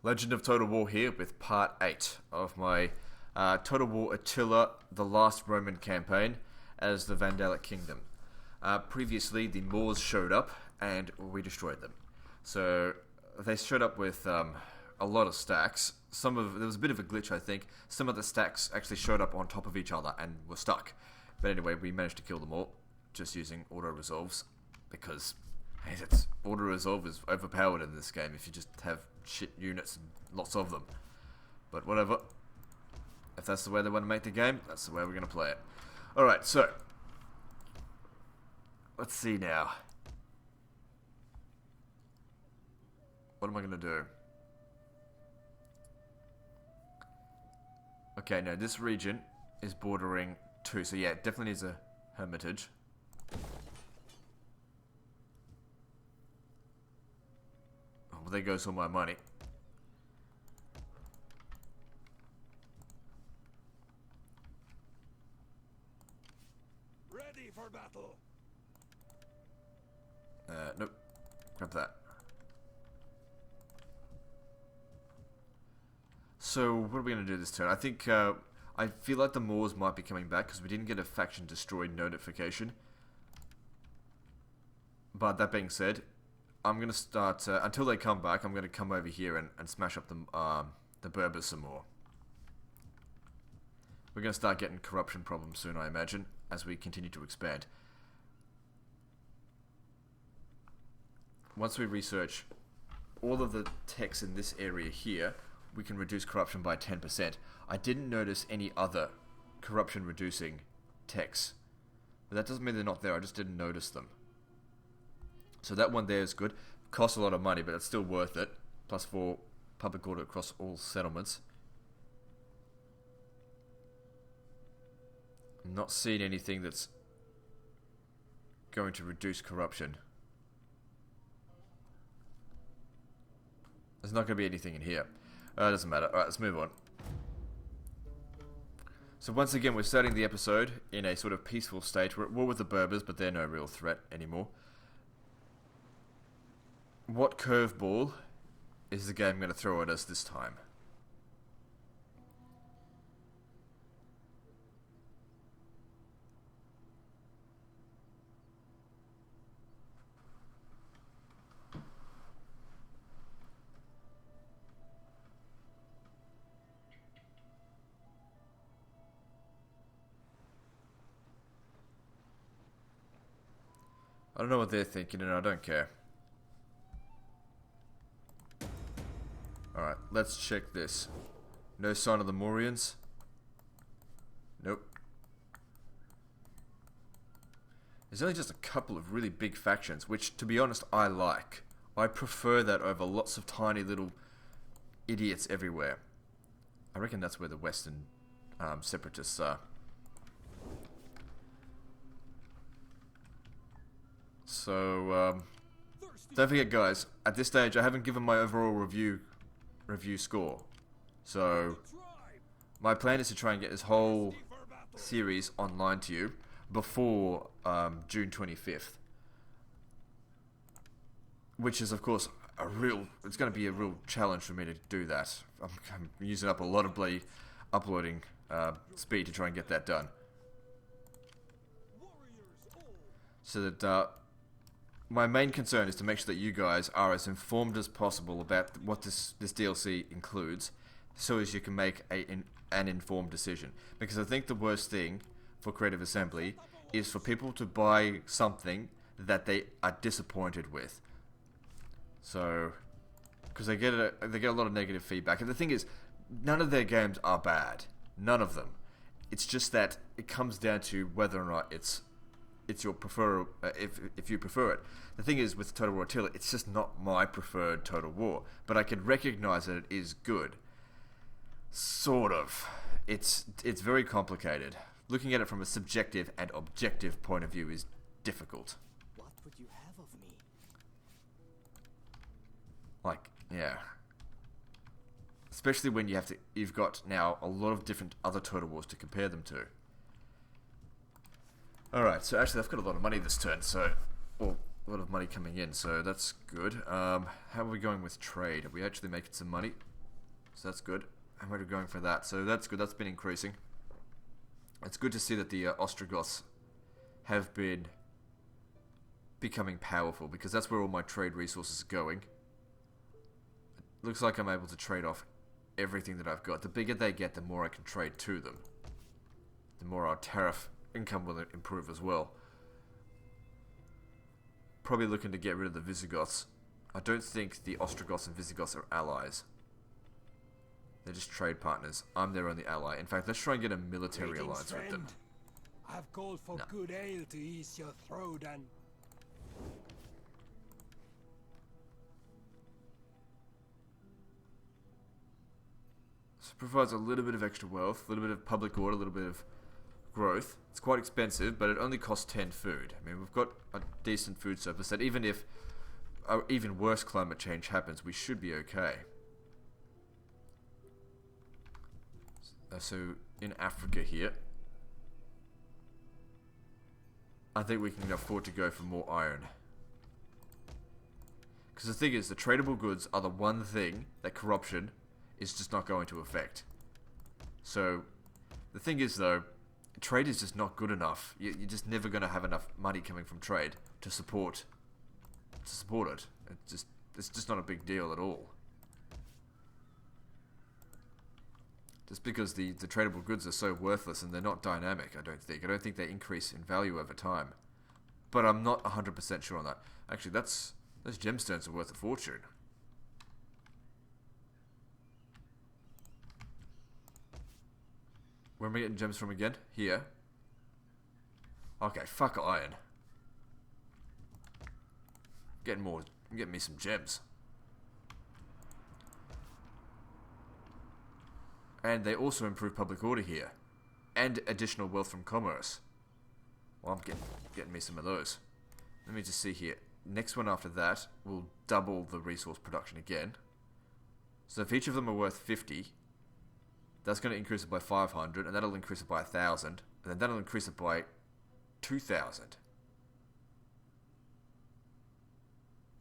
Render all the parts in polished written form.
Legend of Total War here with part 8 of my Total War Attila, the last Roman campaign as the Vandalic Kingdom. Previously, the Moors showed up and we destroyed them. So they showed up with a lot of stacks. There was a bit of a glitch, I think. Some of the stacks actually showed up on top of each other and were stuck. But anyway, we managed to kill them all just using auto-resolves because auto-resolve is overpowered in this game if you just have shit units and lots of them. But whatever. If that's the way they want to make the game, that's the way we're going to play it. Alright, so let's see now. What am I going to do? Okay, no, this region is bordering 2, so yeah, it definitely needs a hermitage. Oh, well, there goes all my money. Ready for battle. Nope. Grab that. So, what are we going to do this turn? I think, I feel like the Moors might be coming back because we didn't get a faction destroyed notification. But that being said, I'm going to start, until they come back, I'm going to come over here and smash up the Berbers some more. We're going to start getting corruption problems soon, I imagine, as we continue to expand. Once we research all of the techs in this area here, we can reduce corruption by 10%. I didn't notice any other corruption reducing techs. But that doesn't mean they're not there, I just didn't notice them. So that one there is good. Costs a lot of money, but it's still worth it. Plus 4 public order across all settlements. I'm not seeing anything that's going to reduce corruption. There's not going to be anything in here. Doesn't matter. Alright, let's move on. So once again, we're starting the episode in a sort of peaceful state. We're at war with the Berbers, but they're no real threat anymore. What curveball is the game going to throw at us this time? I don't know what they're thinking, and I don't care. Alright, let's check this. No sign of the Morians? Nope. There's only just a couple of really big factions, which, to be honest, I like. I prefer that over lots of tiny little idiots everywhere. I reckon that's where the Western separatists are. So, don't forget, guys, at this stage I haven't given my overall review score. So, my plan is to try and get this whole series online to you before June 25th. Which is, of course, it's going to be a real challenge for me to do that. I'm using up a lot of bloody uploading speed to try and get that done. So that, my main concern is to make sure that you guys are as informed as possible about what this DLC includes, so as you can make an informed decision. Because I think the worst thing for Creative Assembly is for people to buy something that they are disappointed with. So, because they get a lot of negative feedback, and the thing is, none of their games are bad, none of them. It's just that it comes down to whether or not it's your if you prefer it. The thing is, with Total War Attila, it's just not my preferred Total War, but I can recognize that it is good. Sort of. It's very complicated. Looking at it from a subjective and objective point of view is difficult. What would you have of me? Like, yeah. Especially when you've got now a lot of different other Total Wars to compare them to. Alright, so actually I've got a lot of money this turn, so... Well, a lot of money coming in, so that's good. How are we going with trade? Are we actually making some money? So that's good. And we're going for that. So that's good. That's been increasing. It's good to see that the Ostrogoths have been becoming powerful, because that's where all my trade resources are going. It looks like I'm able to trade off everything that I've got. The bigger they get, the more I can trade to them. The more our tariff income will improve as well. Probably looking to get rid of the Visigoths. I don't think the Ostrogoths and Visigoths are allies. They're just trade partners. I'm their only ally. In fact, let's try and get a military alliance with them. I've called for good ale to ease your throat and... So it provides a little bit of extra wealth, a little bit of public order, a little bit of growth. It's quite expensive, but it only costs 10 food. I mean, we've got a decent food surplus that even if even worse climate change happens, we should be okay. So in Africa here, I think we can afford to go for more iron. Because the thing is, the tradable goods are the one thing that corruption is just not going to affect. So the thing is though, trade is just not good enough. You're just never going to have enough money coming from trade to support it. It's just not a big deal at all. Just because the tradable goods are so worthless and they're not dynamic, I don't think. I don't think they increase in value over time. But I'm not 100% sure on that. Actually, those gemstones are worth a fortune. Where am I getting gems from again? Here. Okay, fuck iron. Getting me some gems. And they also improve public order here. And additional wealth from commerce. Well, I'm getting me some of those. Let me just see here. Next one after that will double the resource production again. So if each of them are worth 50, that's going to increase it by 500, and that'll increase it by 1,000, and then that'll increase it by 2,000.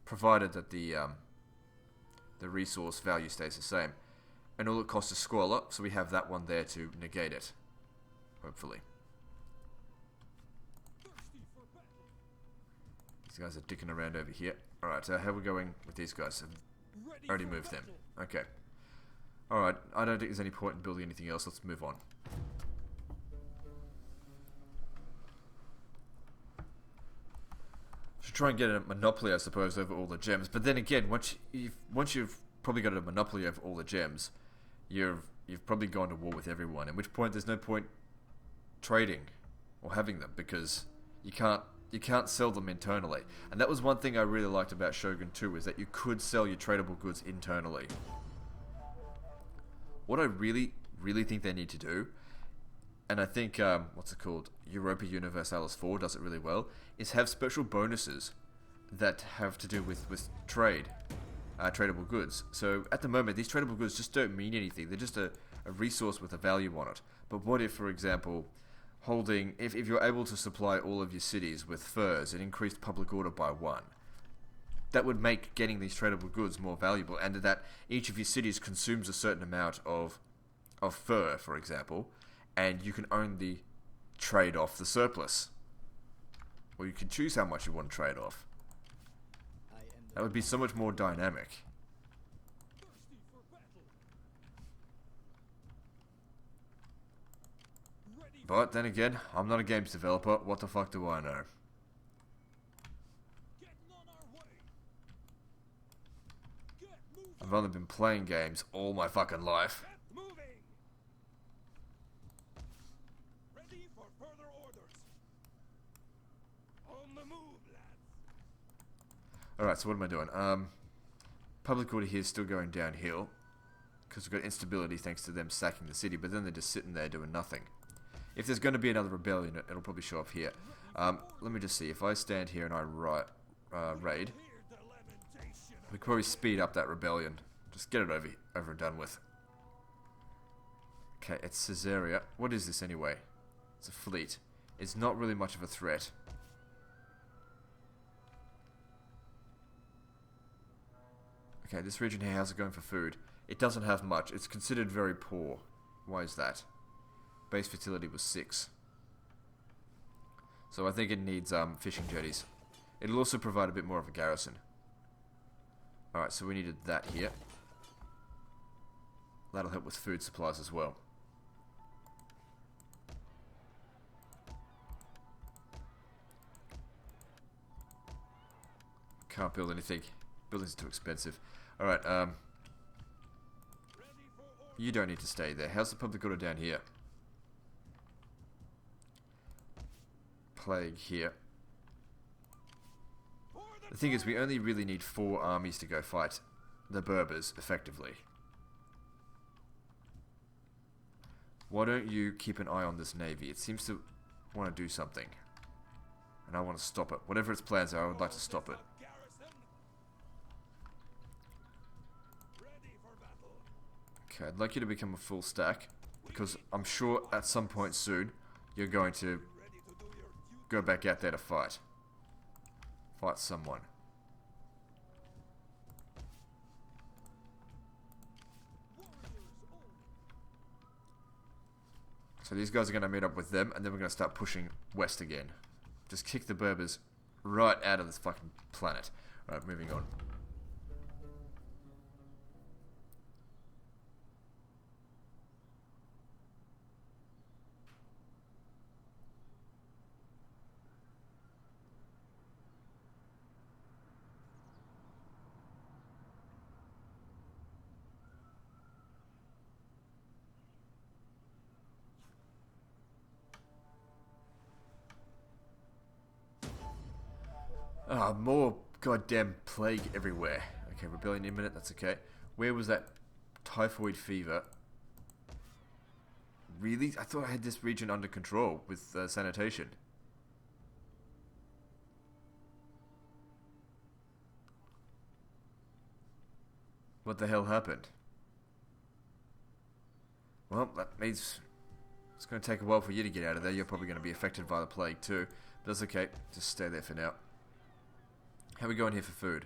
Provided that the resource value stays the same. And all it costs is squalor, so we have that one there to negate it. Hopefully. These guys are dicking around over here. Alright, so how are we going with these guys? I've already moved them. Okay. Alright, I don't think there's any point in building anything else. Let's move on. Should try and get a monopoly, I suppose, over all the gems. But then again, once you've probably got a monopoly over all the gems, you've probably gone to war with everyone. At which point, there's no point trading or having them, because you can't sell them internally. And that was one thing I really liked about Shogun 2, is that you could sell your tradable goods internally. What I really, really think they need to do, and I think, what's it called? Europa Universalis 4 does it really well, is have special bonuses that have to do with trade. Tradable goods. So at the moment, these tradable goods just don't mean anything. They're just a resource with a value on it. But what if, for example, if you're able to supply all of your cities with furs, it increased public order by 1. That would make getting these tradable goods more valuable, and that each of your cities consumes a certain amount of fur, for example, and you can only trade off the surplus. Or you can choose how much you want to trade off. That would be so much more dynamic. But then again, I'm not a games developer. What the fuck do I know? I've only been playing games all my fucking life. Ready for further orders. On the move, lads. Alright, so what am I doing? Public order here is still going downhill, because we've got instability thanks to them sacking the city, but then they're just sitting there doing nothing. If there's going to be another rebellion, it'll probably show up here. Let me just see. If I stand here and I raid, we could probably speed up that rebellion. Just get it over and done with. Okay, it's Caesarea. What is this anyway? It's a fleet. It's not really much of a threat. Okay, this region here, how's it going for food? It doesn't have much. It's considered very poor. Why is that? Base fertility was 6. So I think it needs fishing jetties. It'll also provide a bit more of a garrison. Alright, so we needed that here. That'll help with food supplies as well. Can't build anything. Buildings are too expensive. Alright, you don't need to stay there. How's the public order down here? Plague here. The thing is, we only really need 4 armies to go fight the Berbers effectively. Why don't you keep an eye on this navy? It seems to want to do something. And I want to stop it. Whatever its plans are, I would like to stop it. Okay, I'd like you to become a full stack, because I'm sure at some point soon you're going to go back out there to fight. Fight someone. So these guys are going to meet up with them, and then we're going to start pushing west again. Just kick the Berbers right out of this fucking planet. Alright, moving on. Ah, more goddamn plague everywhere. Okay, rebellion imminent, that's okay. Where was that typhoid fever? Really? I thought I had this region under control with sanitation. What the hell happened? Well, that means it's going to take a while for you to get out of there. You're probably going to be affected by the plague too. But that's okay. Just stay there for now. How are we going here for food?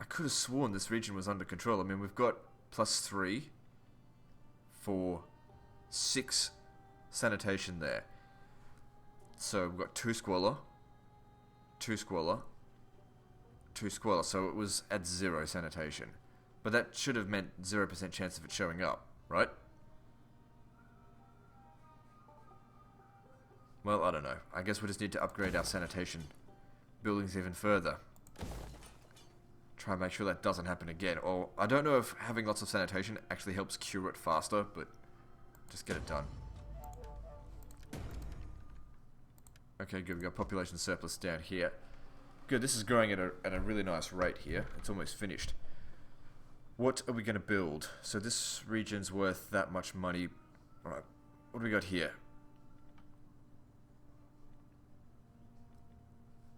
I could have sworn this region was under control. I mean, we've got +3 for 6 sanitation there. So we've got 2 squalor, 2 squalor, 2 squalor. So it was at 0 sanitation. But that should have meant 0% chance of it showing up, right? Well, I don't know. I guess we just need to upgrade our sanitation buildings even further. Try and make sure that doesn't happen again. Or, I don't know if having lots of sanitation actually helps cure it faster, but just get it done. Okay, good. We've got population surplus down here. Good, this is growing at a really nice rate here. It's almost finished. What are we going to build? So this region's worth that much money. Alright, what do we got here?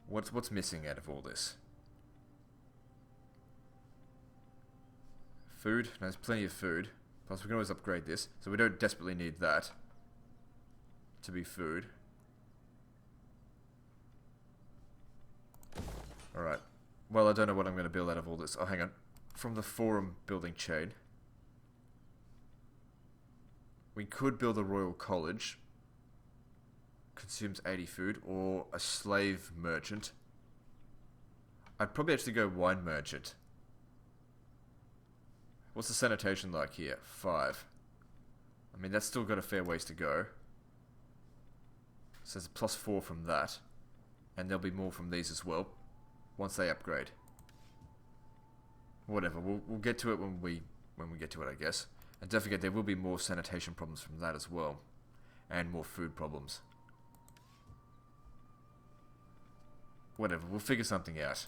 What's missing out of all this? Food? No, there's plenty of food. Plus we can always upgrade this. So we don't desperately need that to be food. Alright. Well, I don't know what I'm going to build out of all this. Oh, hang on. From the forum building chain, we could build a royal college. Consumes 80 food, or a slave merchant. I'd probably actually go wine merchant. What's the sanitation like here? 5. I mean, that's still got a fair ways to go. So there's a +4 from that. And there'll be more from these as well, once they upgrade. Whatever, we'll get to it when we get to it, I guess. And don't forget, there will be more sanitation problems from that as well. And more food problems. Whatever, we'll figure something out.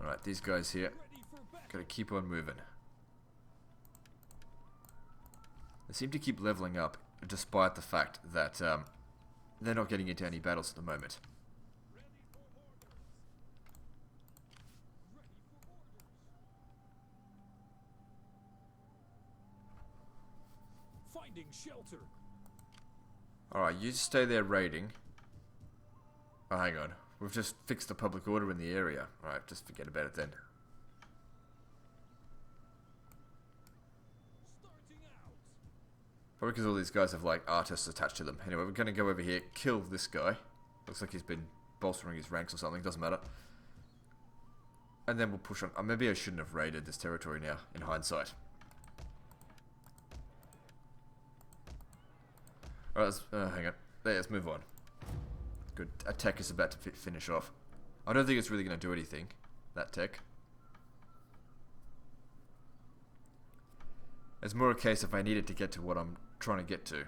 Alright, these guys here, gotta keep on moving. They seem to keep leveling up, despite the fact that they're not getting into any battles at the moment. Finding shelter. Alright, you stay there raiding. Oh, hang on. We've just fixed the public order in the area. Alright, just forget about it then. Probably because all these guys have, like, artists attached to them. Anyway, we're going to go over here, kill this guy. Looks like he's been bolstering his ranks or something. Doesn't matter. And then we'll push on. Maybe I shouldn't have raided this territory now, in hindsight. Alright, hang on. Let's move on. Good. A tech is about to finish off. I don't think it's really going to do anything, that tech. It's more a case if I needed to get to what I'm trying to get to.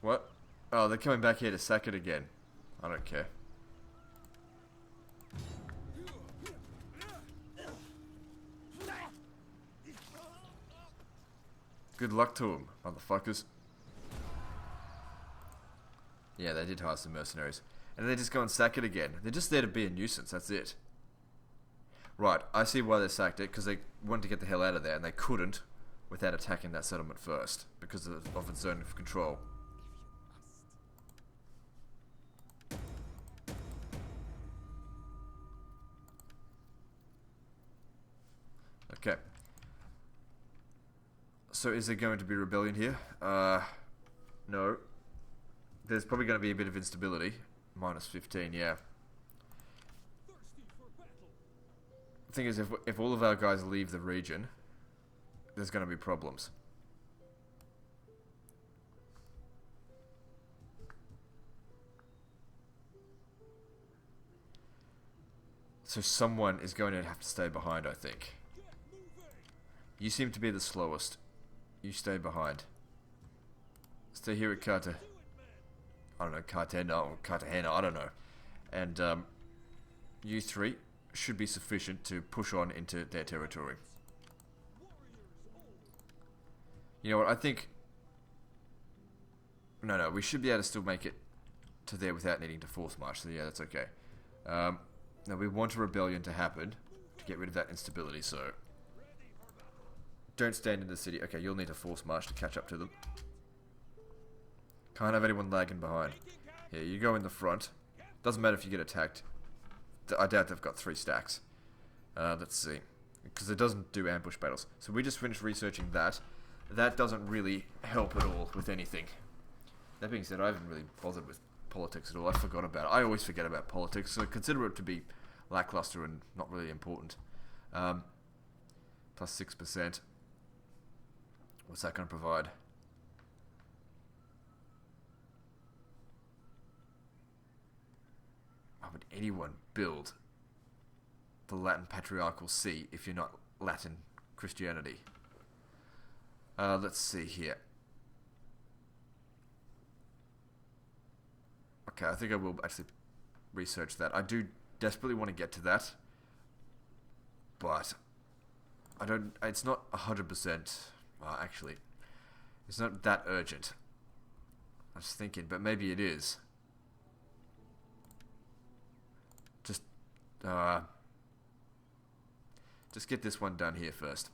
What? Oh, they're coming back here to sack it again. I don't care. Good luck to them, motherfuckers. Yeah, they did hire some mercenaries. And they just go and sack it again. They're just there to be a nuisance, that's it. Right, I see why they sacked it, because they wanted to get the hell out of there, and they couldn't without attacking that settlement first, because of its zone of control. Okay. So is there going to be rebellion here? No. There's probably going to be a bit of instability. Minus 15, yeah. The thing is, if all of our guys leave the region, there's going to be problems. So someone is going to have to stay behind, I think. You seem to be the slowest. You stay behind. Stay here at Carter. I don't know, Cartagena or Cartagena, I don't know. And you three should be sufficient to push on into their territory. You know what, I think... No, we should be able to still make it to there without needing to force march, so yeah, that's okay. Now we want a rebellion to happen to get rid of that instability, so... Don't stand in the city. Okay, you'll need a force march to catch up to them. Can't have anyone lagging behind. Here, you go in the front. Doesn't matter if you get attacked. I doubt they've got 3 stacks. Let's see. Because it doesn't do ambush battles. So we just finished researching that. That doesn't really help at all with anything. That being said, I haven't really bothered with politics at all. I forgot about it. I always forget about politics, so consider it to be lackluster and not really important. Plus 6%. What's that going to provide? Why would anyone build the Latin Patriarchal See if you're not Latin Christianity? Let's see here. Okay, I think I will actually research that. I do desperately want to get to that, but I don't. It's not 100%. Well, actually, it's not that urgent. I was thinking, but maybe it is. Just get this one done here first.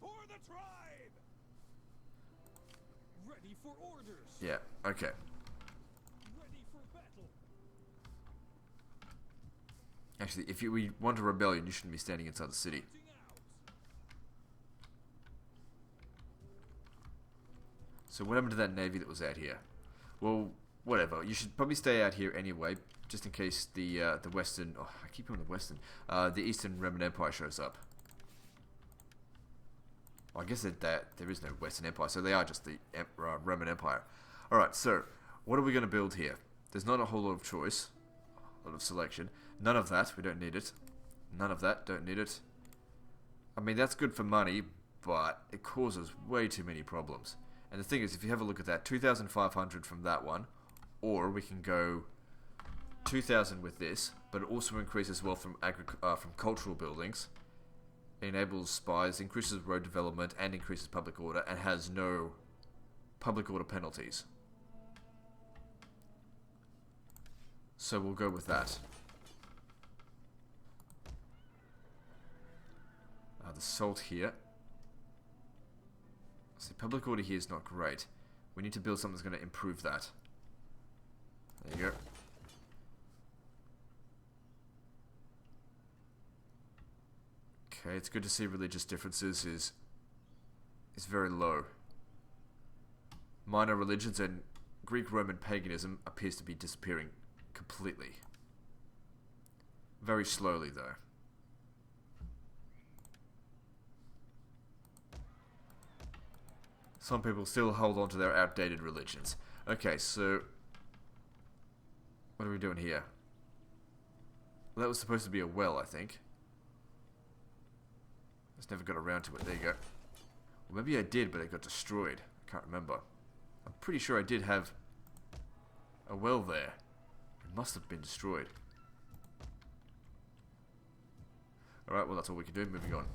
For the tribe. Ready for orders. Yeah, okay. Ready for battle. Actually, if we want a rebellion, you shouldn't be standing inside the city. So what happened to that navy that was out here? Well, whatever. You should probably stay out here anyway, just in case the western... Oh, I keep going the western. The Eastern Roman Empire shows up. Well, I guess that there is no Western Empire, so they are just the Roman Empire. Alright, so, what are we going to build here? There's not a whole lot of choice. A lot of selection. None of that, we don't need it. None of that, don't need it. I mean, that's good for money, but it causes way too many problems. And the thing is, if you have a look at that, 2,500 from that one, or we can go 2,000 with this, but it also increases wealth from cultural buildings, enables spies, increases road development, and increases public order, and has no public order penalties. So we'll go with that. the salt here. See, public order here is not great. We need to build something that's going to improve that. There you go. Okay, it's good to see religious differences is very low. Minor religions and Greek-Roman paganism appears to be disappearing completely. Very slowly, though. Some people still hold on to their outdated religions. Okay, so what are we doing here? Well, that was supposed to be a well, I think. Just never got around to it. There you go. Well, maybe I did, but it got destroyed. I can't remember. I'm pretty sure I did have a well there. It must have been destroyed. Alright, well that's all we can do. Moving on.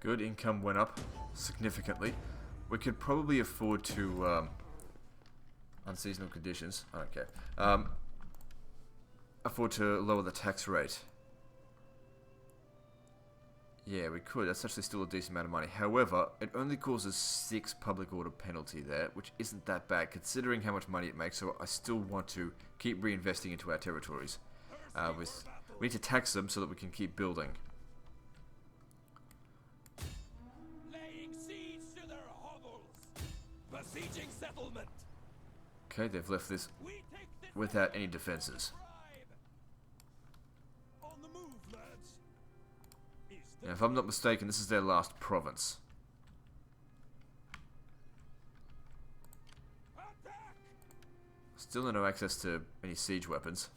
Good, income went up significantly. We could probably afford to, unseasonal conditions, I don't care, afford to lower the tax rate. Yeah, we could. That's actually still a decent amount of money. However, it only causes 6 public order penalty there, which isn't that bad considering how much money it makes, so I still want to keep reinvesting into our territories. We need to tax them so that we can keep building. Besieging settlement. Okay, they've left this without any defenses. On the move, lads. Now, if I'm not mistaken, this is their last province. Attack! Still no access to any siege weapons.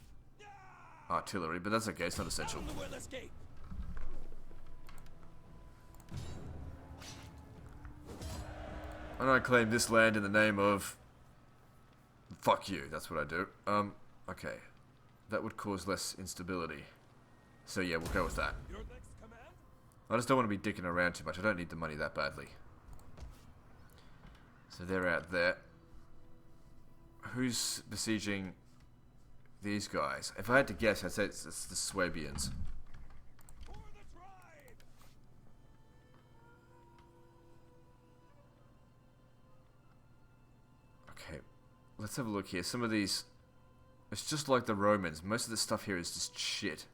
Artillery, but that's okay, it's not essential. Will escape. And I claim this land in the name of... Fuck you, that's what I do. Okay. That would cause less instability. So yeah, we'll go with that. Your next command? I just don't want to be dicking around too much. I don't need the money that badly. So they're out there. Who's besieging these guys? If I had to guess, I'd say it's the Swabians. For the tribe! Okay, let's have a look here. Some of these... It's just like the Romans. Most of the stuff here is just shit.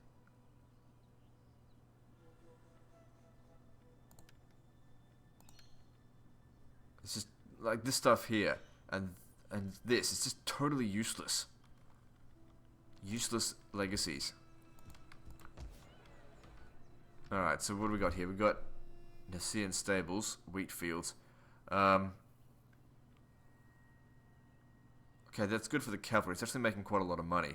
It's just like this stuff here and this. It's just totally useless. Useless legacies. Alright, so what do we got here? We got Nicaean stables, wheat fields. Okay, that's good for the cavalry. It's actually making quite a lot of money.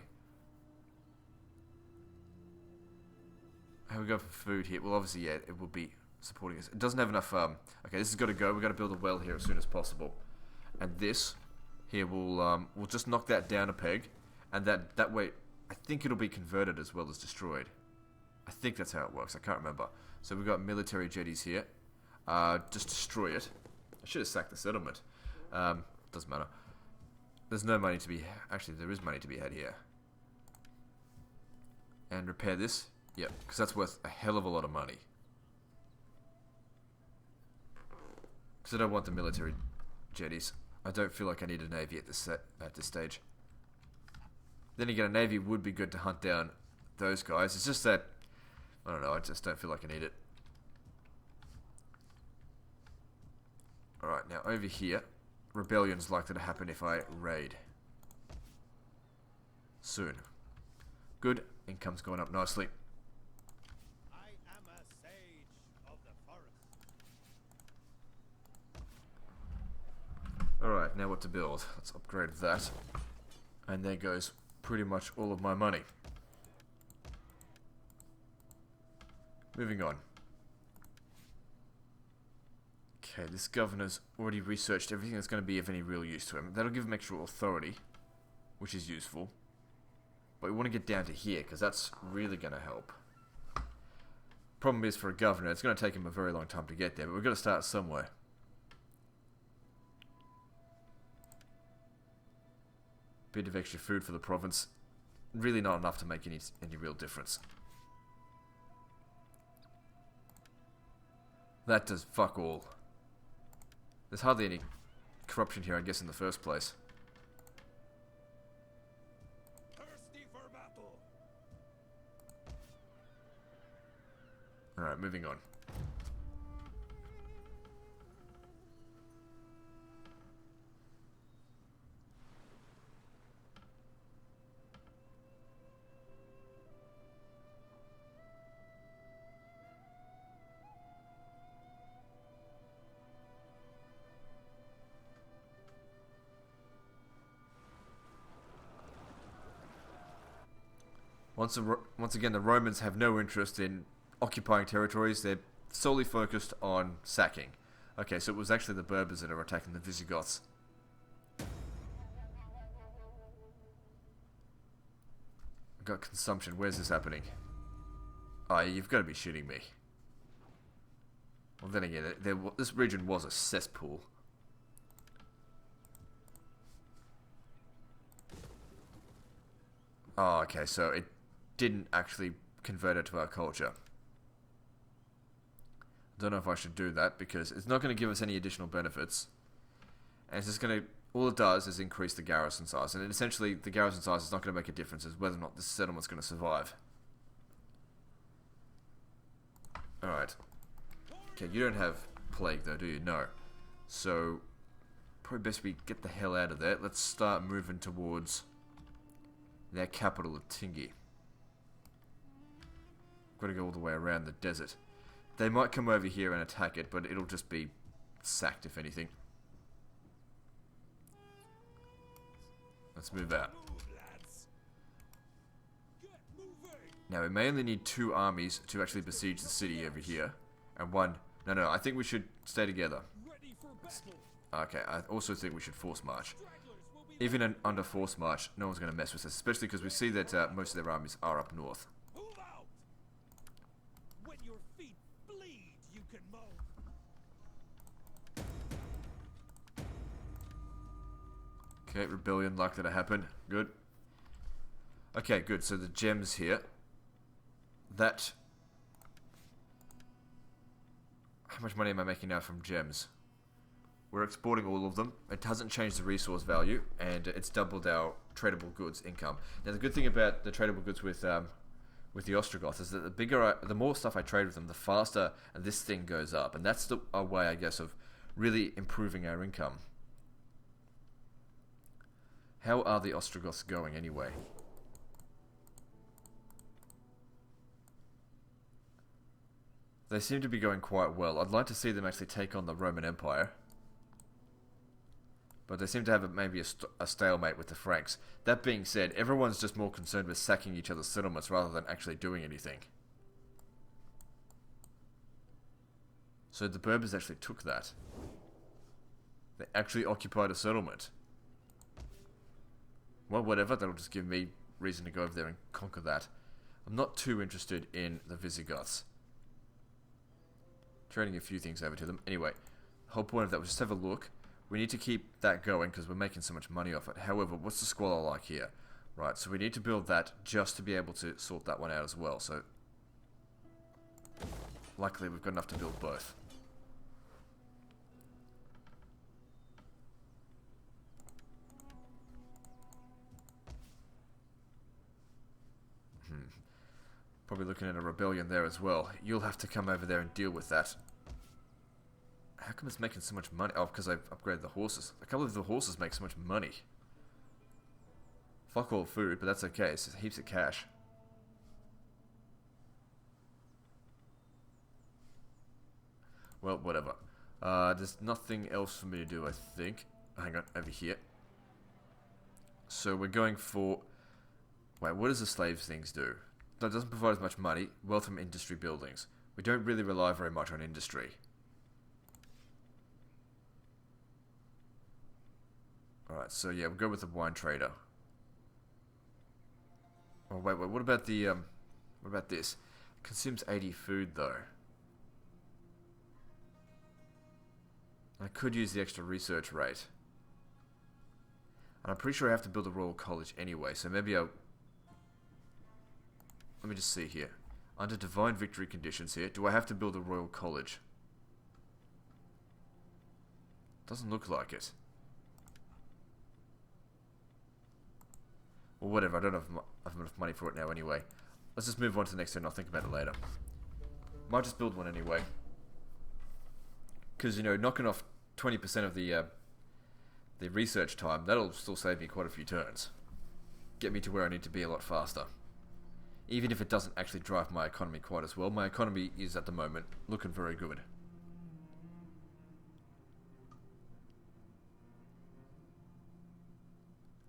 How we go for food here? Well, obviously, yeah, it will be supporting us. It doesn't have enough, okay, this has got to go. We've got to build a well here as soon as possible. And this here will we'll just knock that down a peg. And that way, I think it'll be converted as well as destroyed. I think that's how it works. I can't remember. So we've got military jetties here. Just destroy it. I should have sacked the settlement. Doesn't matter. There's no money to be... Actually, there is money to be had here. And repair this. Yep, because that's worth a hell of a lot of money. Because I don't want the military jetties. I don't feel like I need a navy at this stage. Then again, a navy would be good to hunt down those guys. It's just that... I don't know, I just don't feel like I need it. Alright, now over here... Rebellion's likely to happen if I raid. Soon. Good. Income's going up nicely. I am a sage of the forest. Alright, now what to build. Let's upgrade that. And there goes pretty much all of my money. Moving on. Okay, this governor's already researched everything that's going to be of any real use to him. That'll give him extra authority, which is useful. But we want to get down to here, because that's really going to help. Problem is, for a governor, it's going to take him a very long time to get there, but we've got to start somewhere. Bit of extra food for the province. Really not enough to make any real difference. That does fuck all. There's hardly any corruption here, I guess, in the first place. Thirsty for battle. Alright, moving on. Once again, the Romans have no interest in occupying territories. They're solely focused on sacking. Okay, so it was actually the Berbers that are attacking the Visigoths. I've got consumption. Where's this happening? Oh, you've got to be shitting me. Well, then again, this region was a cesspool. Oh, okay, so it didn't actually convert it to our culture. I don't know if I should do that, because it's not going to give us any additional benefits. And it's just going to... All it does is increase the garrison size. And essentially, the garrison size is not going to make a difference as whether or not this settlement's going to survive. Alright. Okay, you don't have plague though, do you? No. So, probably best we get the hell out of there. Let's start moving towards their capital of Tingi. Got to go all the way around the desert. They might come over here and attack it, but it'll just be sacked if anything. Let's move out. Now, we may only need 2 armies to actually besiege the city over here. And 1... No, I think we should stay together. Okay, I also think we should force march. Even under force march, no one's going to mess with us. Especially because we see that most of their armies are up north. When your feet bleed, you can moan. Okay, rebellion likely to happen. Good. Okay, good. So the gems here. That... How much money am I making now from gems? We're exporting all of them. It hasn't changed the resource value, and it's doubled our tradable goods income. Now, the good thing about the tradable goods with the Ostrogoths is that the more stuff I trade with them, the faster this thing goes up, and that's a way, I guess, of really improving our income. How are the Ostrogoths going anyway? They seem to be going quite well. I'd like to see them actually take on the Roman Empire. But they seem to have maybe a stalemate with the Franks. That being said, everyone's just more concerned with sacking each other's settlements rather than actually doing anything. So the Berbers actually took that. They actually occupied a settlement. Well, whatever, that'll just give me reason to go over there and conquer that. I'm not too interested in the Visigoths. Trading a few things over to them. Anyway, the whole point of that was just have a look. We need to keep that going because we're making so much money off it. However, what's the squalor like here? Right, so we need to build that just to be able to sort that one out as well. So, luckily we've got enough to build both. Probably looking at a rebellion there as well. You'll have to come over there and deal with that. How come it's making so much money? Oh, because I've upgraded the horses. I can't believe the horses make so much money. Fuck all food, but that's okay. It's just heaps of cash. Well, whatever. There's nothing else for me to do, I think. Hang on, over here. So we're going for... Wait, what does the slaves things do? That doesn't provide as much money. Wealth from industry buildings. We don't really rely very much on industry. Alright, so yeah, we'll go with the wine trader. Oh, wait, what about the, what about this? Consumes 80 food, though. I could use the extra research rate. And I'm pretty sure I have to build a royal college anyway, so maybe I'll... Let me just see here. Under divine victory conditions here, do I have to build a royal college? Doesn't look like it. Well, whatever, I don't have enough money for it now anyway. Let's just move on to the next turn, I'll think about it later. Might just build one anyway. Because, you know, knocking off 20% of the research time, that'll still save me quite a few turns. Get me to where I need to be a lot faster. Even if it doesn't actually drive my economy quite as well, my economy is at the moment looking very good.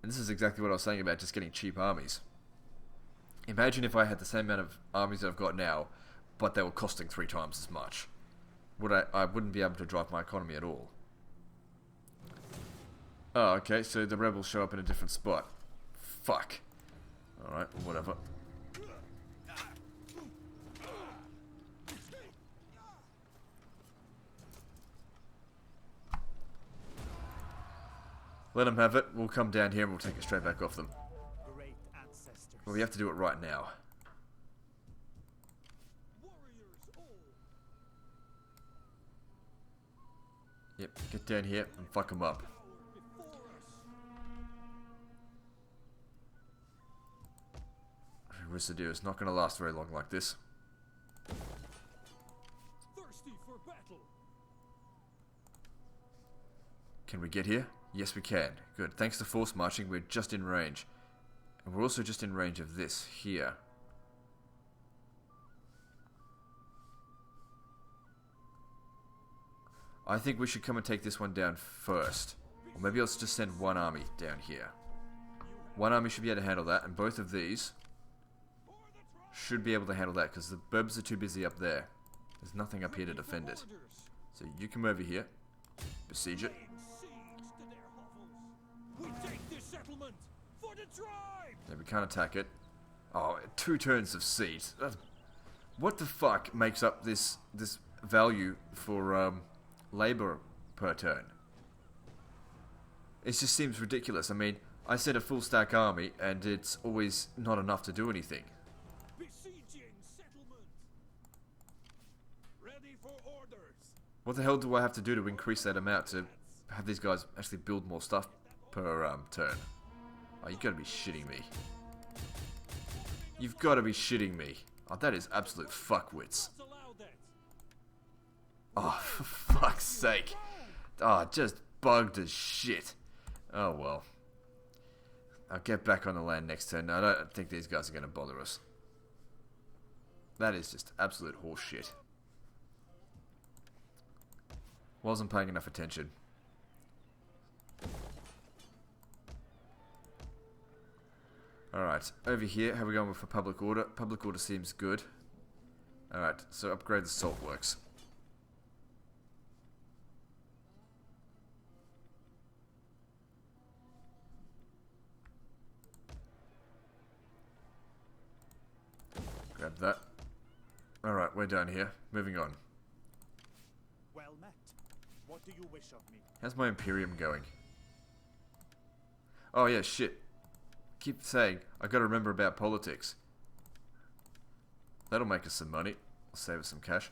And this is exactly what I was saying about just getting cheap armies. Imagine if I had the same amount of armies that I've got now, but they were costing 3 times as much. I wouldn't be able to drive my economy at all. Oh, okay, so the rebels show up in a different spot. Fuck. Alright, whatever. Let them have it. We'll come down here and we'll take it straight back off them. Well, we have to do it right now. Yep, get down here and fuck them up. Risidu is not going to last very long like this. Can we get here? Yes, we can. Good. Thanks to force marching, we're just in range. And we're also just in range of this here. I think we should come and take this one down first. Or maybe let's just send one army down here. One army should be able to handle that, and both of these should be able to handle that, because the burbs are too busy up there. There's nothing up here to defend it. So you come over here, besiege it. Yeah, we can't attack it. Oh, 2 turns of siege. What the fuck makes up this value for labor per turn? It just seems ridiculous. I mean, I set a full stack army and it's always not enough to do anything. What the hell do I have to do to increase that amount to have these guys actually build more stuff per turn? Oh, you gotta be shitting me. You've gotta be shitting me. Oh, that is absolute fuckwits. Oh, for fuck's sake. Oh, just bugged as shit. Oh, well. I'll get back on the land next turn. I don't think these guys are gonna bother us. That is just absolute horseshit. Wasn't paying enough attention. Alright, over here, how are we going for public order? Public order seems good. Alright, so upgrade the salt works. Grab that. Alright, we're done here. Moving on. Well met. What do you wish of me? How's my Imperium going? Oh yeah, shit. Keep saying, I gotta remember about politics. That'll make us some money. I'll save us some cash.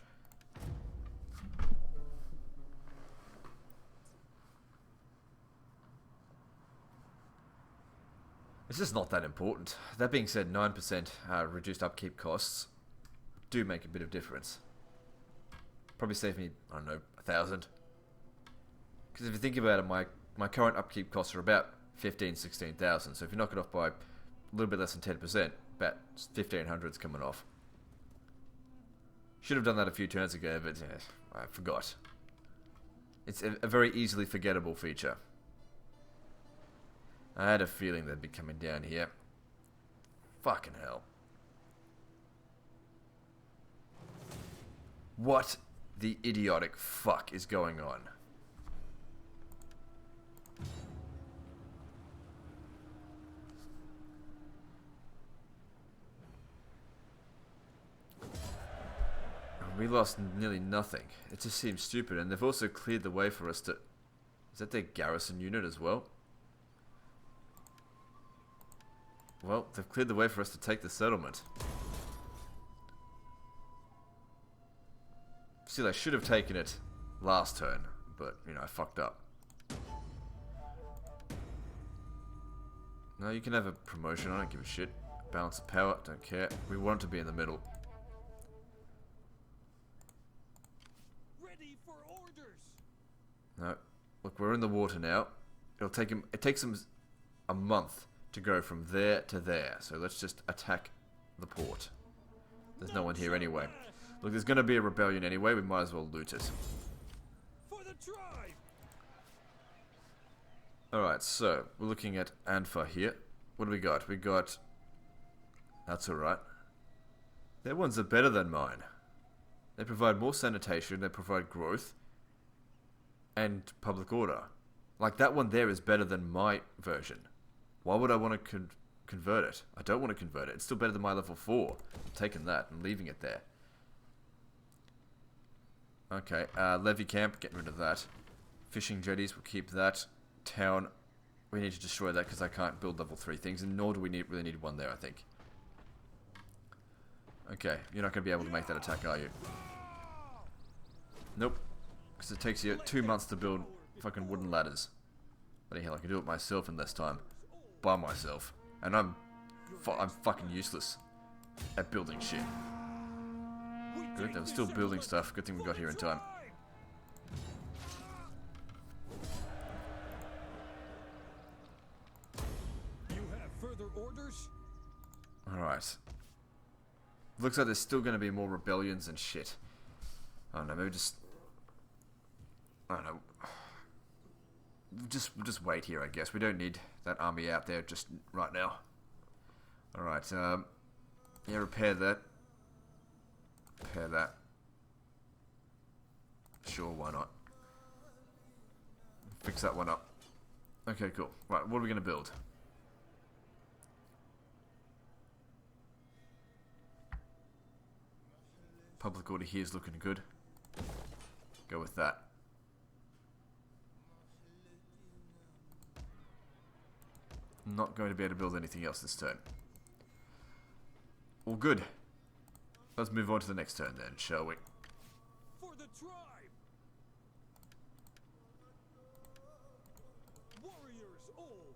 It's just not that important. That being said, 9% reduced upkeep costs do make a bit of difference. Probably save me, I don't know, 1,000. Because if you think about it, my current upkeep costs are about 15, 16,000. So if you knock it off by a little bit less than 10%, about 1,500's coming off. Should have done that a few turns ago, but I forgot. It's a very easily forgettable feature. I had a feeling they'd be coming down here. Fucking hell. What the idiotic fuck is going on? We lost nearly nothing. It just seems stupid, and they've also cleared the way for us to... Is that their garrison unit as well? Well, they've cleared the way for us to take the settlement. Still, I should have taken it last turn, but, you know, I fucked up. No, you can have a promotion, I don't give a shit. Balance of power, don't care. We want to be in the middle. Ready for orders. No. Look, we're in the water now. It takes them a month to go from there to there. So let's just attack the port. There's no one here anyway. Look, there's going to be a rebellion anyway. We might as well loot it. For the tribe. Alright, so we're looking at Anfa here. What do we got? We got... That's alright. Their ones are better than mine. They provide more sanitation, they provide growth, and public order. Like, that one there is better than my version. Why would I want to convert it? I don't want to convert it. It's still better than my level 4. I'm taking that and leaving it there. Okay, levy camp, getting rid of that. Fishing jetties, we'll keep that. Town, we need to destroy that because I can't build level 3 things, and nor do we really need one there, I think. Okay, you're not going to be able to make that attack, are you? Nope. Because it takes you 2 months to build fucking wooden ladders. But hell, I can do it myself in less time. By myself. And I'm fucking useless at building shit. Good, they were still building stuff. Good thing we got here in time. You have further orders? Alright. Looks like there's still going to be more rebellions and shit. I don't know, maybe just... I don't know. Just wait here, I guess. We don't need that army out there just right now. Alright, yeah, repair that. Repair that. Sure, why not? Fix that one up. Okay, cool. Right, what are we going to build? Public order here is looking good. Go with that. Not going to be able to build anything else this turn. All good. Let's move on to the next turn then, shall we? For the tribe. Warriors all.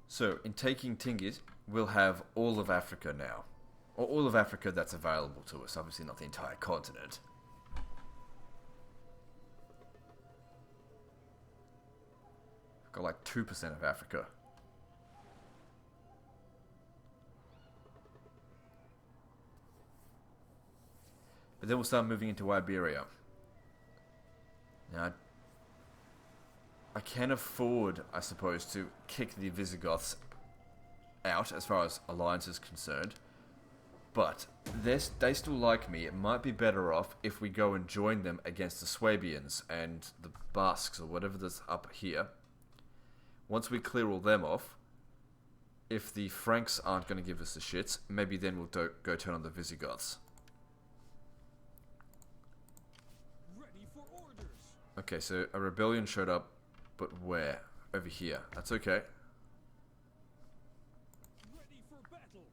So, in taking Tingis, we'll have all of Africa now. Or all of Africa that's available to us. Obviously not the entire continent. Got like 2% of Africa. But then we'll start moving into Iberia. Now, I can afford, I suppose, to kick the Visigoths out as far as alliance is concerned. But they still like me. It might be better off if we go and join them against the Swabians and the Basques or whatever that's up here. Once we clear all them off, if the Franks aren't going to give us the shits, maybe then we'll go turn on the Visigoths. Ready for orders. Okay, so a rebellion showed up, but where? Over here. That's okay. Ready for battle.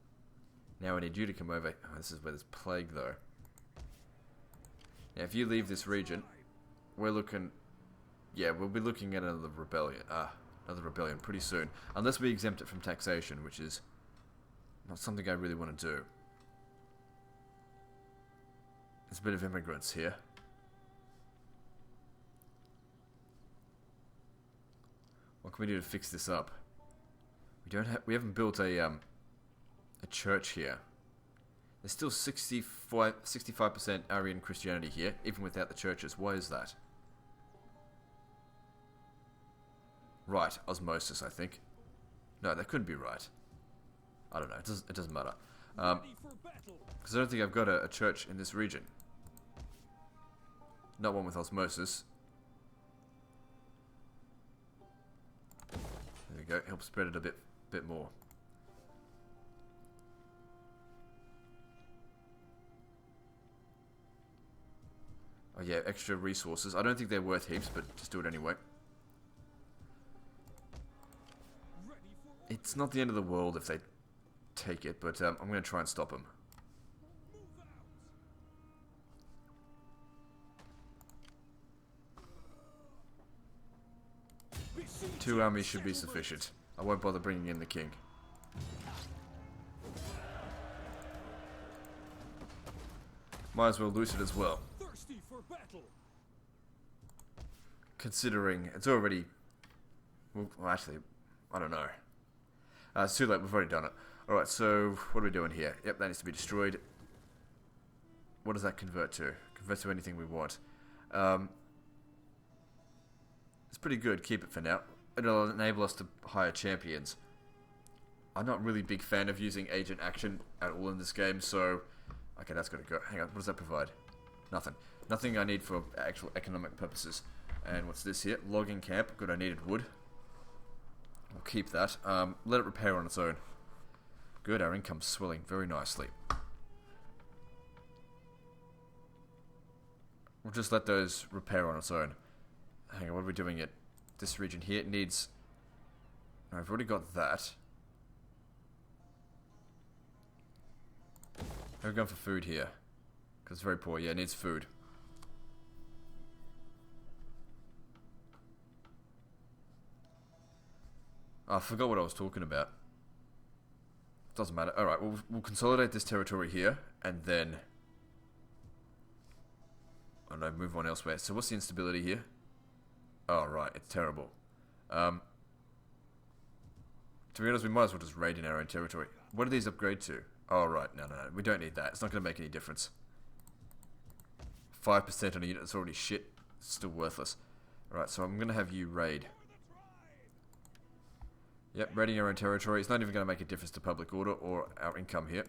Now I need you to come over. Oh, this is where there's plague, though. Now, if you leave this region, we're looking... Yeah, we'll be looking at another rebellion. Another rebellion pretty soon. Unless we exempt it from taxation, which is not something I really want to do. There's a bit of immigrants here. What can we do to fix this up? We haven't built a church here. There's still 65% Aryan Christianity here, even without the churches. Why is that? Right, osmosis, I think. No, that couldn't be right. I don't know, it doesn't matter. Because I don't think I've got a church in this region. Not one with osmosis. There we go. Help spread it a bit more. Oh yeah, extra resources. I don't think they're worth heaps, but just do it anyway. It's not the end of the world if they take it, but I'm going to try and stop them. 2 armies should be sufficient. I won't bother bringing in the king. Might as well loot it as well. Thirsty for battle. Considering it's already... Well, actually, I don't know. It's too late, we've already done it. Alright, so what are we doing here? Yep, that needs to be destroyed. What does that convert to? Convert to anything we want. It's pretty good, keep it for now. It'll enable us to hire champions. I'm not really a big fan of using agent action at all in this game, so... Okay, that's gotta go. Hang on, what does that provide? Nothing. Nothing I need for actual economic purposes. And what's this here? Logging camp. Good, I needed wood. I'll keep that. Let it repair on its own. Good, our income's swelling very nicely. We'll just let those repair on its own. Hang on, what are we doing at this region here? It needs... No, I've already got that. We're going for food here. Because it's very poor. Yeah, it needs food. Oh, I forgot what I was talking about. Doesn't matter. Alright, we'll consolidate this territory here, and then... Oh no, move on elsewhere. So what's the instability here? Oh, right, it's terrible. To be honest, we might as well just raid in our own territory. What do these upgrade to? Oh, right, no, we don't need that. It's not going to make any difference. 5% on a unit that's already shit. It's still worthless. Alright, so I'm going to have you raid. Yep, raiding our own territory. It's not even going to make a difference to public order or our income here.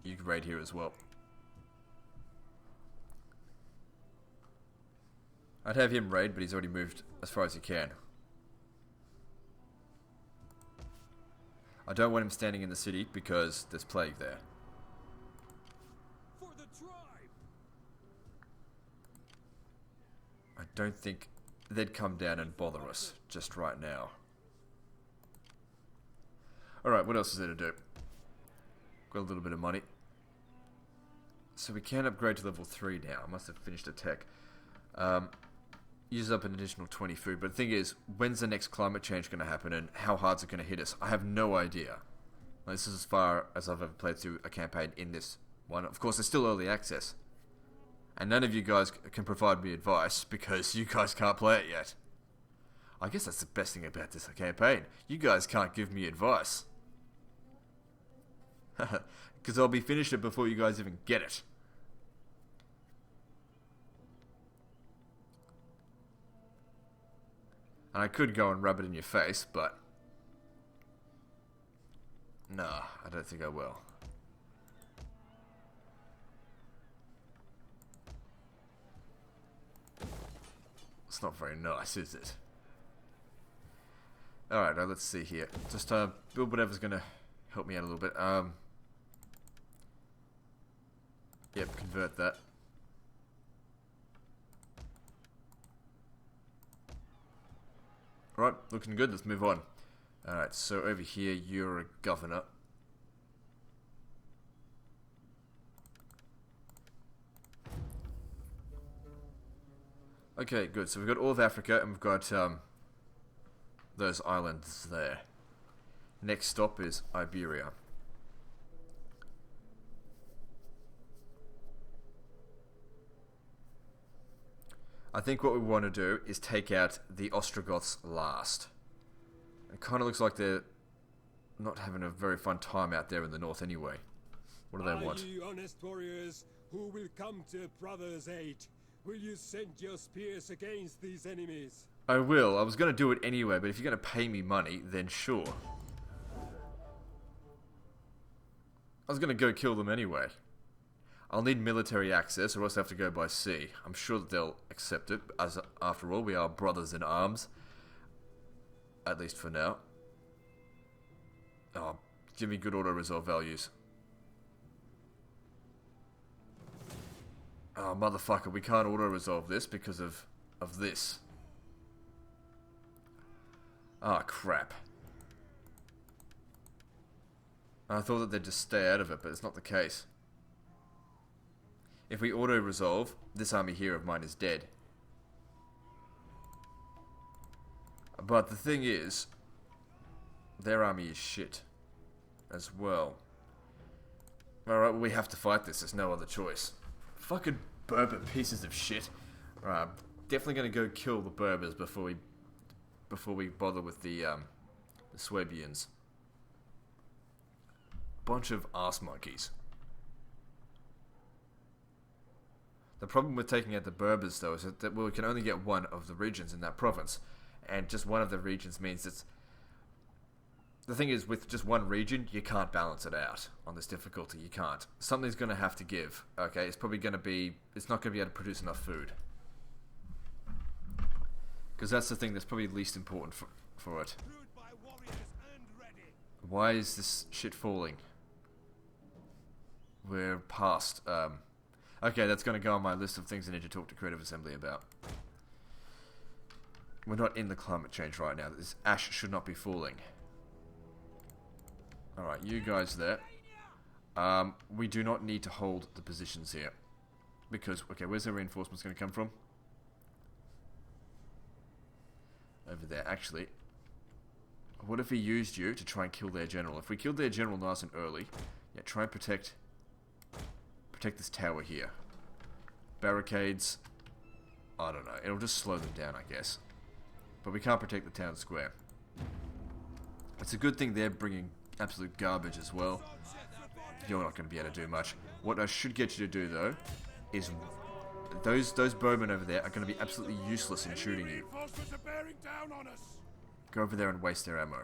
You can raid here as well. I'd have him raid, but he's already moved as far as he can. I don't want him standing in the city because there's plague there. For the tribe. I don't think they'd come down and bother us just right now. Alright, what else is there to do? Got a little bit of money. So we can upgrade to level 3 now. I must have finished a tech. Uses up an additional 20 food, but the thing is, when's the next climate change going to happen and how hard's it going to hit us? I have no idea. This is as far as I've ever played through a campaign in this one. Of course, it's still early access. And none of you guys can provide me advice because you guys can't play it yet. I guess that's the best thing about this campaign. You guys can't give me advice. Because I'll be finished it before you guys even get it. And I could go and rub it in your face, but... Nah, I don't think I will. It's not very nice, is it? Alright, now let's see here. Just build whatever's gonna help me out a little bit. Yep, convert that. Right, looking good, let's move on. Alright, so over here, you're a governor. Okay, good, so we've got all of Africa, and we've got, those islands there. Next stop is Iberia. I think what we want to do is take out the Ostrogoths last. It kind of looks like they're not having a very fun time out there in the north anyway. What do they want? Are ye honest warriors who will come to brother's aid? Will you send your spears against these enemies? I will. I was going to do it anyway, but if you're going to pay me money, then sure. I was going to go kill them anyway. I'll need military access, or else I have to go by sea. I'm sure that they'll accept it, as after all, we are brothers in arms. At least for now. Oh, give me good auto-resolve values. Oh, motherfucker, we can't auto-resolve this because of this. Ah, crap. I thought that they'd just stay out of it, but it's not the case. If we auto-resolve, this army here of mine is dead. But the thing is, their army is shit as well. Alright, well, we have to fight this. There's no other choice. Fucking Berber pieces of shit. Alright, I'm definitely gonna go kill the Berbers before we bother with the Swabians. Bunch of arse monkeys. The problem with taking out the Berbers, though, is that we can only get one of the regions in that province. And just one of the regions means it's... The thing is, with just one region, you can't balance it out on this difficulty. You can't. Something's going to have to give, okay? It's probably going to be... It's not going to be able to produce enough food. Because that's the thing that's probably least important for it. Why is this shit falling? We're past... Okay, that's going to go on my list of things I need to talk to Creative Assembly about. We're not in the climate change right now. This ash should not be falling. Alright, you guys there. We do not need to hold the positions here. Because, okay, where's the reinforcements going to come from? Over there, actually. What if he used you to try and kill their general? If we killed their general nice and early, yeah, try and protect this tower here. Barricades. I don't know. It'll just slow them down, I guess. But we can't protect the town square. It's a good thing they're bringing absolute garbage as well. You're not going to be able to do much. What I should get you to do, though, is those bowmen over there are going to be absolutely useless in shooting you. Go over there and waste their ammo.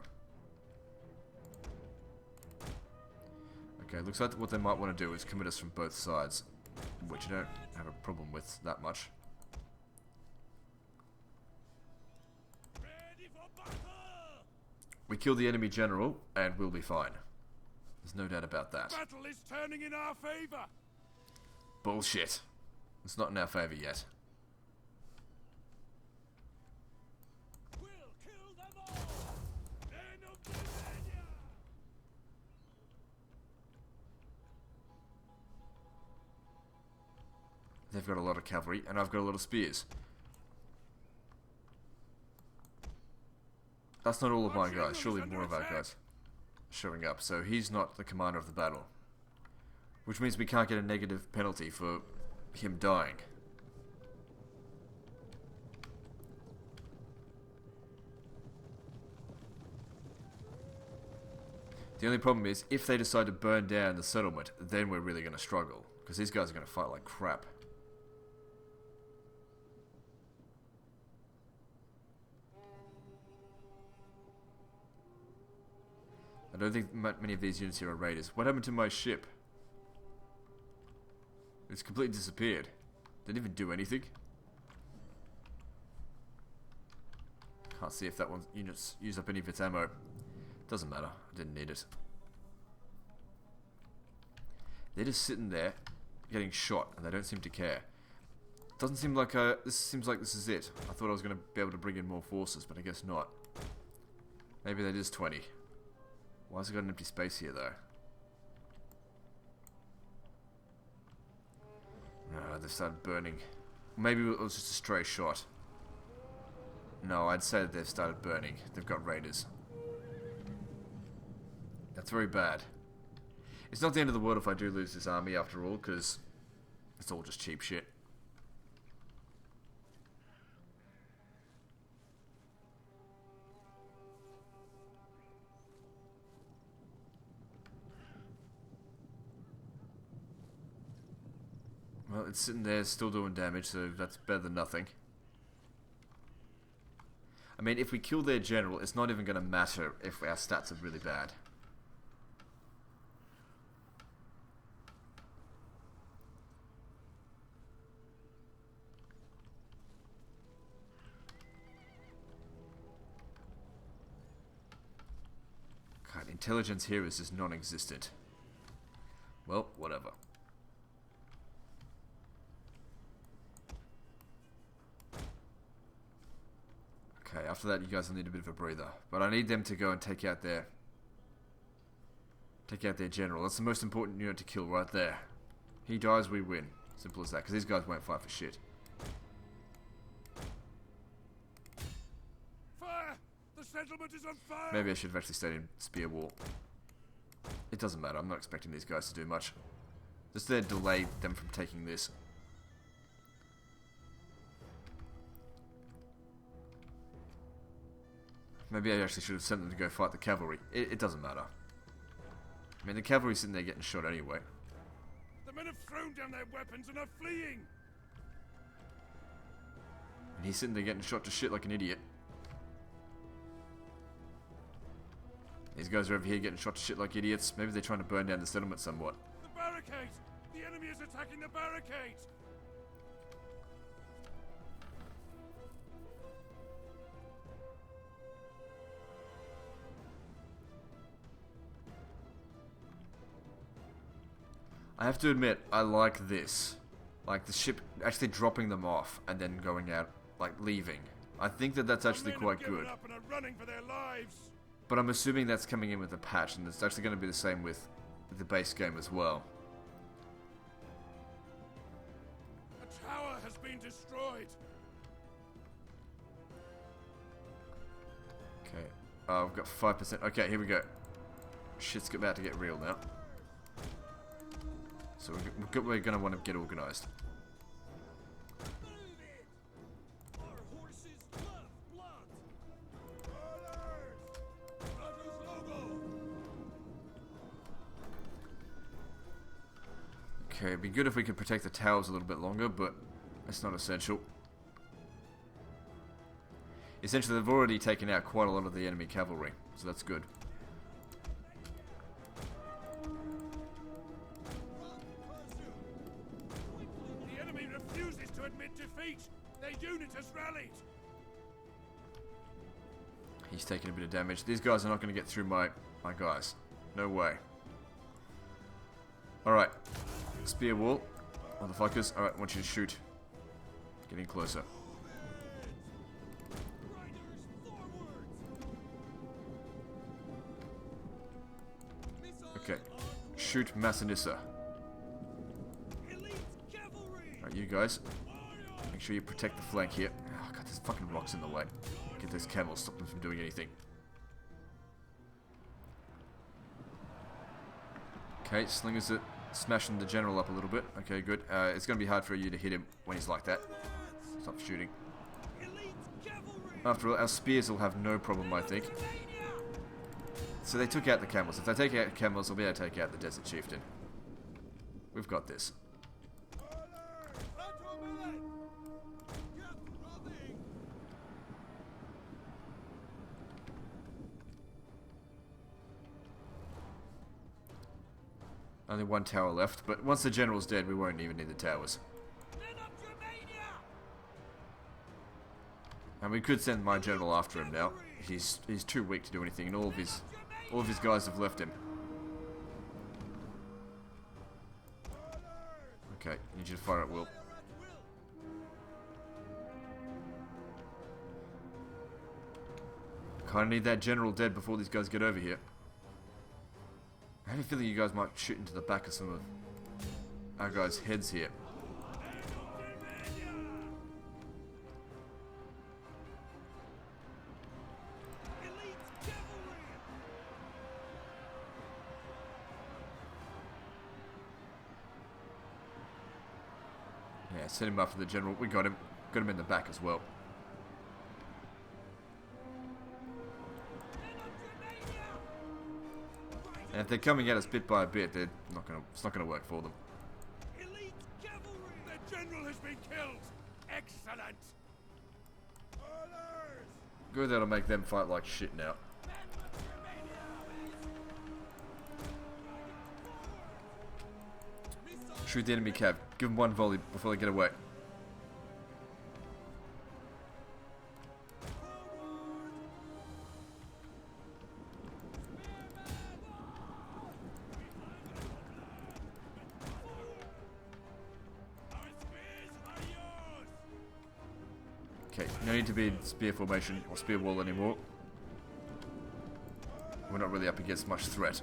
Okay, looks like what they might want to do is commit us from both sides, which I don't have a problem with that much. We kill the enemy general, and we'll be fine. There's no doubt about that. Battle is turning in our favor. Bullshit. It's not in our favor yet. We'll kill them all. Men of Virginia. They've got a lot of cavalry, and I've got a lot of spears. That's not all of my guys. Surely more of our guys showing up. So he's not the commander of the battle. Which means we can't get a negative penalty for him dying. The only problem is, if they decide to burn down the settlement, then we're really going to struggle. Because these guys are going to fight like crap. I don't think many of these units here are raiders. What happened to my ship? It's completely disappeared. Didn't even do anything. Can't see if that one's units use up any of its ammo. Doesn't matter. I didn't need it. They're just sitting there, getting shot, and they don't seem to care. Doesn't seem like this seems like this is it. I thought I was going to be able to bring in more forces, but I guess not. Maybe that is 20. Why has it got an empty space here, though? No, they started burning. Maybe it was just a stray shot. No, I'd say that they've started burning. They've got raiders. That's very bad. It's not the end of the world if I do lose this army after all, because it's all just cheap shit. Well, it's sitting there still doing damage, so that's better than nothing. I mean, if we kill their general, it's not even going to matter if our stats are really bad. God, Intelligence here is just non-existent. Well, whatever. Okay, after that you guys will need a bit of a breather. But I need them to go and take out their general. That's the most important unit to kill right there. He dies, we win. Simple as that, because these guys won't fight for shit. Fire! The settlement is on fire! Maybe I should have actually stayed in spear wall. It doesn't matter, I'm not expecting these guys to do much. Just to delay them from taking this. Maybe I actually should have sent them to go fight the cavalry. It doesn't matter. I mean, the cavalry's sitting there getting shot anyway. The men have thrown down their weapons and are fleeing! And he's sitting there getting shot to shit like an idiot. These guys are over here getting shot to shit like idiots. Maybe they're trying to burn down the settlement somewhat. The barricade! The enemy is attacking the barricade! I have to admit, I like this. Like the ship actually dropping them off and then going out, like leaving. I think that that's actually quite good. Up and are running for their lives. But I'm assuming that's coming in with the patch, and it's actually going to be the same with the base game as well. A tower has been destroyed. Okay, we've got 5%. Okay, here we go. Shit's about to get real now. So we're going to want to get organised. Okay, it'd be good if we could protect the towers a little bit longer, but it's not essential. Essentially, they've already taken out quite a lot of the enemy cavalry, so that's good. The enemy refuses to admit defeat. Their unit has rallied. He's taking a bit of damage. These guys are not going to get through my guys. No way. Alright. Spear wall. Motherfuckers. Alright, I want you to shoot. Getting closer. Okay. Shoot Massinissa. Alright, you guys. Make sure you protect the flank here. Oh god, there's fucking rocks in the way. Get those camels, stop them from doing anything. Okay, Slinger's it. Smashing the general up a little bit. Okay, good. It's going to be hard for you to hit him when he's like that. Stop shooting. After all, our spears will have no problem, I think. So they took out the camels. If they take out the camels, they'll be able to take out the Desert Chieftain. We've got this. Only one tower left, but once the general's dead, we won't even need the towers. And we could send my general after him now. He's too weak to do anything, and all of his guys have left him. Okay, I need you to fire at will. Kinda need that general dead before these guys get over here. I have a feeling you guys might shoot into the back of some of our guys' heads here. Yeah, send him after the general. We got him. Got him in the back as well. And if they're coming at us bit by bit, they're not gonna. It's not gonna work for them. Elite cavalry! The general has been killed. Excellent. Orders! Good, that'll make them fight like shit now. Shoot the enemy cav. Give them one volley before they get away. Okay, no need to be in spear formation or spear wall anymore. We're not really up against much threat.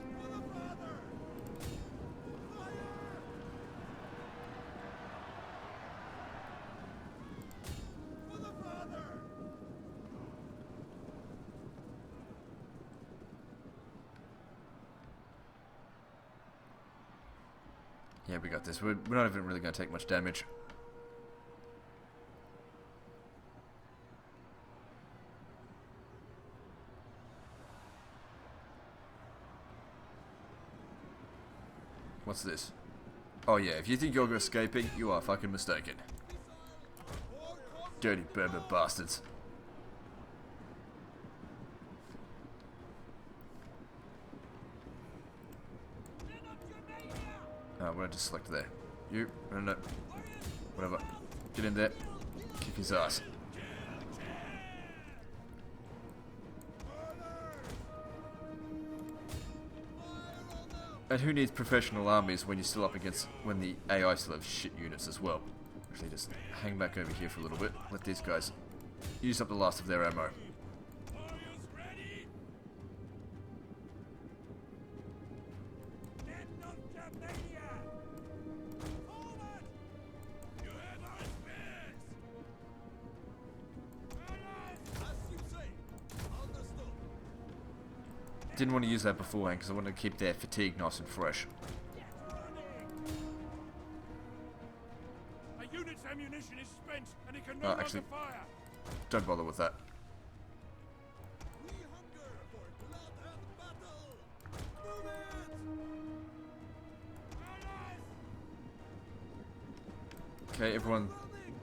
Yeah, we got this. We're not even really going to take much damage. What's this? Oh yeah, if you think you're escaping, you are fucking mistaken. Dirty Berber bastards. We're going to select there. You, no, whatever. Get in there. Kick his ass. And who needs professional armies when you're still up against, when the AI still have shit units as well? Actually, just hang back over here for a little bit. Let these guys use up the last of their ammo. Didn't want to use that beforehand because I wanted to keep their fatigue nice and fresh. A unit's ammunition is spent and it can no longer Actually, fire. don't bother with that. We hunger for blood and battle. Move it! Okay, everyone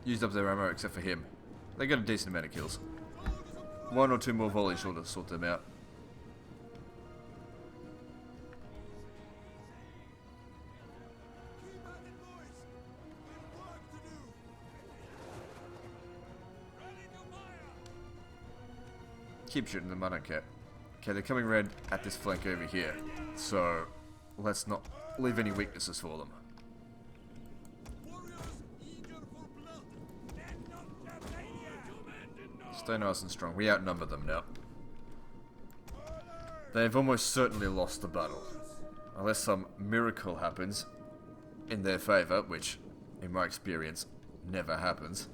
used up their ammo except for him. They got a decent amount of kills. One or two more volleys ought to sort them out. Keep at it, boys. We've work to do. Ready to fire. Keep shooting them, I don't care. Okay, they're coming red at this flank over here. So, let's not leave any weaknesses for them. Warriors eager for blood. Stay nice and strong. We outnumber them now. They've almost certainly lost the battle. Unless some miracle happens in their favour, which, in my experience, never happens.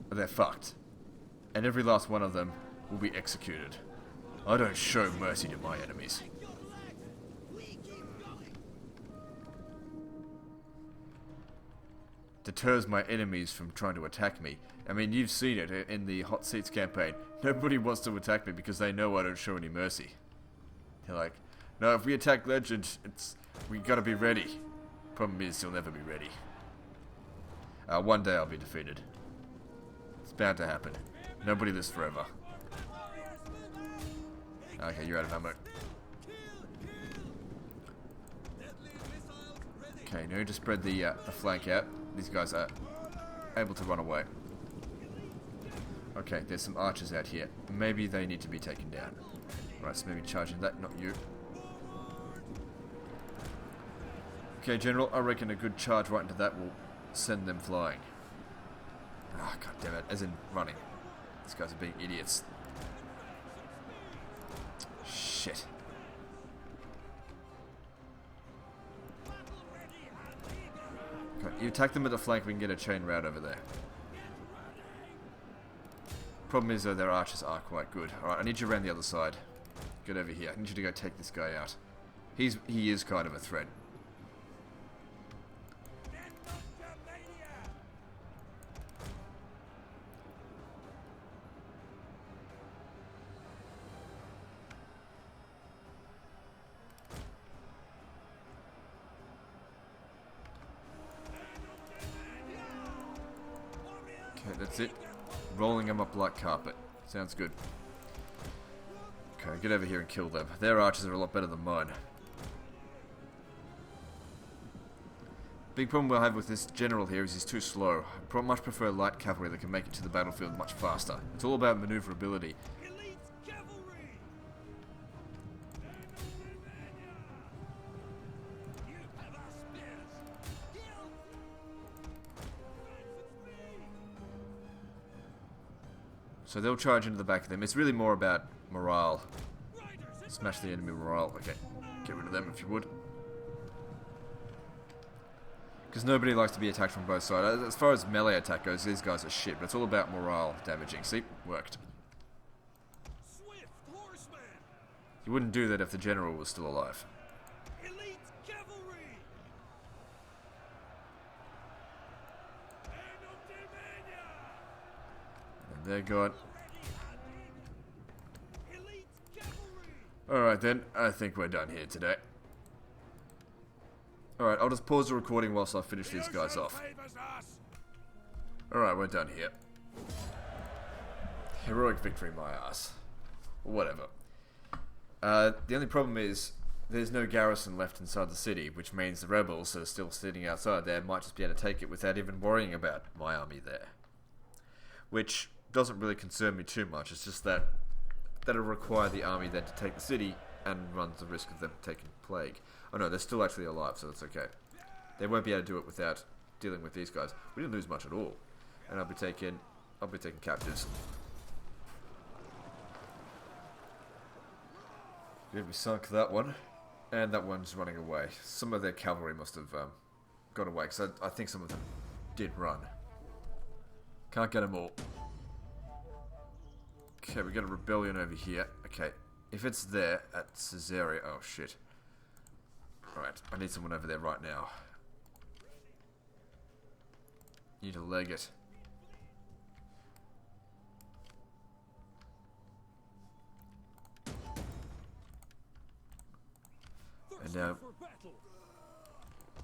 They're fucked. And every last one of them will be executed. I don't show mercy to my enemies. Deters my enemies from trying to attack me. I mean, you've seen it in the Hot Seats campaign. Nobody wants to attack me because they know I don't show any mercy. They're like, no, if we attack Legend, we gotta be ready. Problem is, you'll never be ready. One day I'll be defeated. It's bound to happen. Nobody lives forever. Okay, you're out of ammo. Okay, now to spread the flank out. These guys are able to run away. Okay, there's some archers out here. Maybe they need to be taken down. Right, so maybe charging that, not you. Okay, General, I reckon a good charge right into that will send them flying. Ah, god damn it, as in running. These guys are being idiots. Shit. Okay, you attack them at the flank, we can get a chain route over there. Problem is though, their archers are quite good. Alright, I need you around the other side. Get over here. I need you to go take this guy out. He is kind of a threat. Okay, that's it. Rolling them up like carpet. Sounds good. Okay, get over here and kill them. Their archers are a lot better than mine. Big problem we'll have with this general here is he's too slow. I much prefer light cavalry that can make it to the battlefield much faster. It's all about maneuverability. Elite cavalry! You have our spears! So they'll charge into the back of them. It's really more about morale. Smash the enemy morale. Okay, get rid of them if you would. Because nobody likes to be attacked from both sides. As far as melee attack goes, these guys are shit, but it's all about morale damaging. See? Worked. You wouldn't do that if the general was still alive. Elite cavalry. And they're gone. Elite cavalry. Alright then, I think we're done here today. Alright, I'll just pause the recording whilst I finish these guys off. Alright, we're done here. Heroic victory, my ass. Whatever. The only problem is, there's no garrison left inside the city, which means the rebels that are still sitting outside there might just be able to take it without even worrying about my army there. Which doesn't really concern me too much, it's just that that'll require the army then to take the city and runs the risk of them taking plague. Oh no, they're still actually alive, so that's okay. They won't be able to do it without dealing with these guys. We didn't lose much at all. And I'll be taking captives. Good, we sunk that one. And that one's running away. Some of their cavalry must have got away, because I think some of them did run. Can't get them all. Okay, we got a rebellion over here. Okay, if it's there at Caesarea... Oh, shit. Alright, I need someone over there right now. Need to leg it. And now...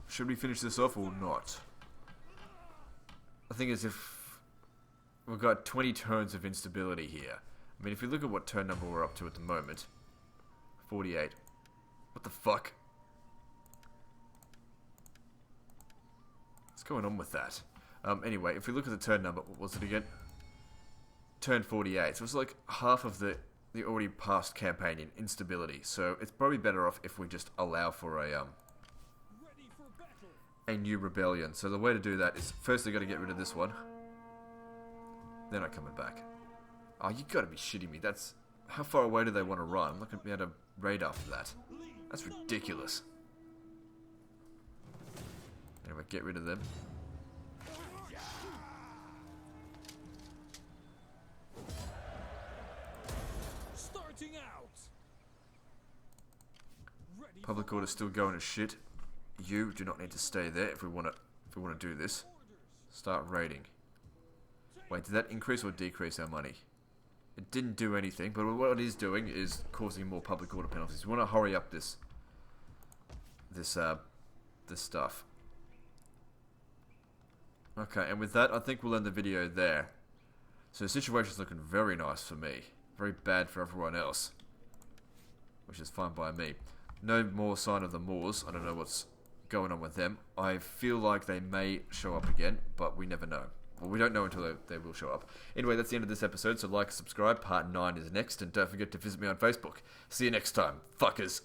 should we finish this off or not? I think as if... we've got 20 turns of instability here. I mean, if you look at what turn number we're up to at the moment... 48. What the fuck? What's going on with that? Anyway, if we look at the turn number, what was it again? Turn 48. So it's like half of the already past campaign in instability. So it's probably better off if we just allow for a new rebellion. So the way to do that is first they got to get rid of this one. They're not coming back. Oh, you gotta be shitting me. That's... how far away do they want to run? I'm not gonna be able to raid after that. That's ridiculous. Anyway, get rid of them. Starting out. Public order's still going to shit. You do not need to stay there if we want to do this. Start raiding. Wait, did that increase or decrease our money? It didn't do anything, but what it is doing is causing more public order penalties. We want to hurry up this stuff. Okay, and with that, I think we'll end the video there. So the situation's looking very nice for me. Very bad for everyone else. Which is fine by me. No more sign of the Moors. I don't know what's going on with them. I feel like they may show up again, but we never know. Well, we don't know until they will show up. Anyway, that's the end of this episode, so like, subscribe. Part 9 is next, and don't forget to visit me on Facebook. See you next time, fuckers.